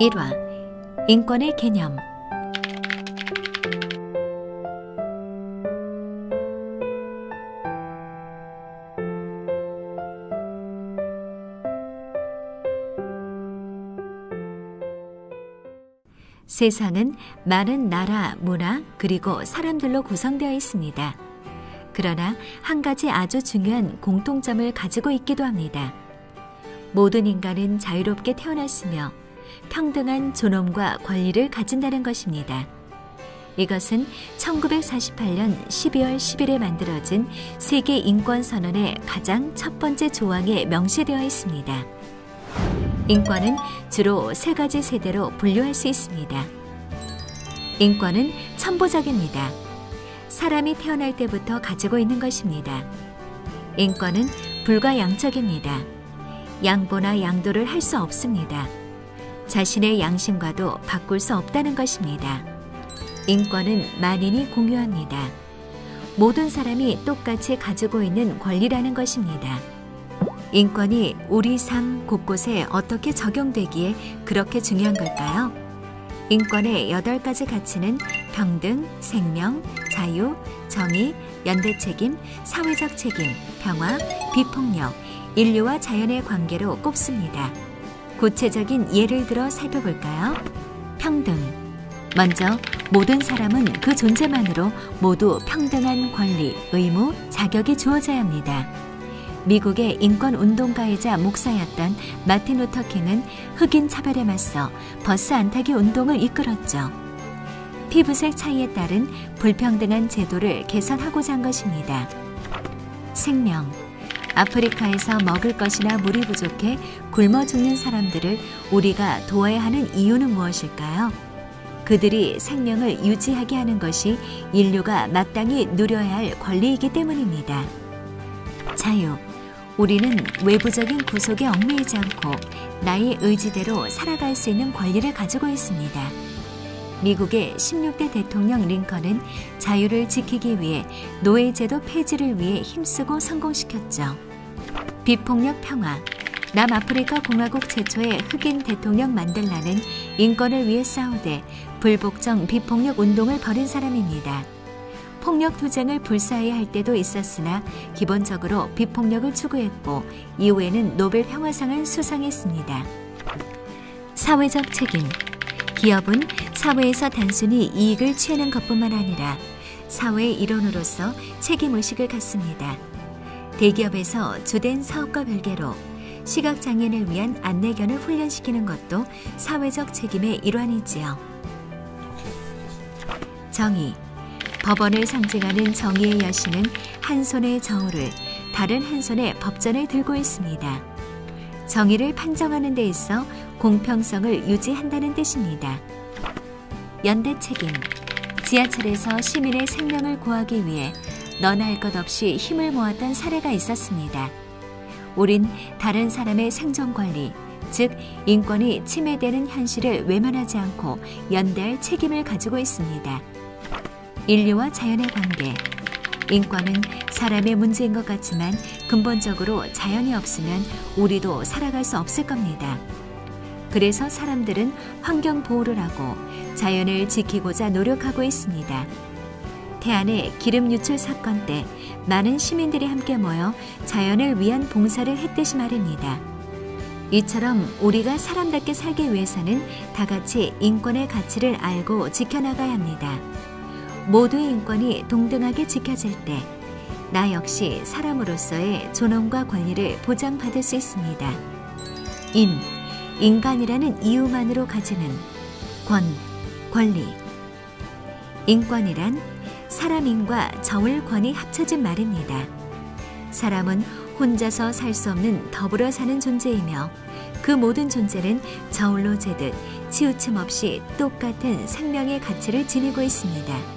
1화 인권의 개념. 세상은 많은 나라, 문화, 그리고 사람들로 구성되어 있습니다. 그러나 한 가지 아주 중요한 공통점을 가지고 있기도 합니다. 모든 인간은 자유롭게 태어났으며 평등한 존엄과 권리를 가진다는 것입니다. 이것은 1948년 12월 10일에 만들어진 세계 인권선언의 가장 첫 번째 조항에 명시되어 있습니다. 인권은 주로 세 가지 세대로 분류할 수 있습니다. 인권은 천부적입니다. 사람이 태어날 때부터 가지고 있는 것입니다. 인권은 불가양적입니다. 양보나 양도를 할 수 없습니다. 자신의 양심과도 바꿀 수 없다는 것입니다. 인권은 만인이 공유합니다. 모든 사람이 똑같이 가지고 있는 권리라는 것입니다. 인권이 우리 삶 곳곳에 어떻게 적용되기에 그렇게 중요한 걸까요? 인권의 8가지 가치는 평등, 생명, 자유, 정의, 연대책임, 사회적 책임, 평화, 비폭력, 인류와 자연의 관계로 꼽습니다. 구체적인 예를 들어 살펴볼까요? 평등. 먼저 모든 사람은 그 존재만으로 모두 평등한 권리, 의무, 자격이 주어져야 합니다. 미국의 인권운동가이자 목사였던 마틴 루터 킹은 흑인 차별에 맞서 버스 안 타기 운동을 이끌었죠. 피부색 차이에 따른 불평등한 제도를 개선하고자 한 것입니다. 생명. 아프리카에서 먹을 것이나 물이 부족해 굶어 죽는 사람들을 우리가 도와야 하는 이유는 무엇일까요? 그들이 생명을 유지하게 하는 것이 인류가 마땅히 누려야 할 권리이기 때문입니다. 자유. 우리는 외부적인 구속에 얽매이지 않고 나의 의지대로 살아갈 수 있는 권리를 가지고 있습니다. 미국의 16대 대통령 링컨은 자유를 지키기 위해 노예제도 폐지를 위해 힘쓰고 성공시켰죠. 비폭력 평화. 남아프리카 공화국 최초의 흑인 대통령 만델라는 인권을 위해 싸우되 불복종 비폭력 운동을 벌인 사람입니다. 폭력 투쟁을 불사해야 할 때도 있었으나 기본적으로 비폭력을 추구했고 이후에는 노벨 평화상을 수상했습니다. 사회적 책임. 기업은 사회에서 단순히 이익을 취하는 것뿐만 아니라 사회의 일원으로서 책임의식을 갖습니다. 대기업에서 주된 사업과 별개로 시각장애인을 위한 안내견을 훈련시키는 것도 사회적 책임의 일환이지요. 정의. 법원을 상징하는 정의의 여신은 한 손에 저울을, 다른 한 손에 법전을 들고 있습니다. 정의를 판정하는 데 있어 공평성을 유지한다는 뜻입니다. 연대 책임. 지하철에서 시민의 생명을 구하기 위해 너나 할 것 없이 힘을 모았던 사례가 있었습니다. 우린 다른 사람의 생존 권리, 즉 인권이 침해되는 현실을 외면하지 않고 연대할 책임을 가지고 있습니다. 인류와 자연의 관계. 인권은 사람의 문제인 것 같지만 근본적으로 자연이 없으면 우리도 살아갈 수 없을 겁니다. 그래서 사람들은 환경 보호를 하고 자연을 지키고자 노력하고 있습니다. 태안의 기름 유출 사건 때 많은 시민들이 함께 모여 자연을 위한 봉사를 했듯이 말입니다. 이처럼 우리가 사람답게 살기 위해서는 다 같이 인권의 가치를 알고 지켜나가야 합니다. 모두의 인권이 동등하게 지켜질 때 나 역시 사람으로서의 존엄과 권리를 보장받을 수 있습니다. 인간이라는 이유만으로 가지는 권리. 인권이란 사람인과 저울권이 합쳐진 말입니다. 사람은 혼자서 살 수 없는 더불어 사는 존재이며 그 모든 존재는 저울로 재듯 치우침 없이 똑같은 생명의 가치를 지니고 있습니다.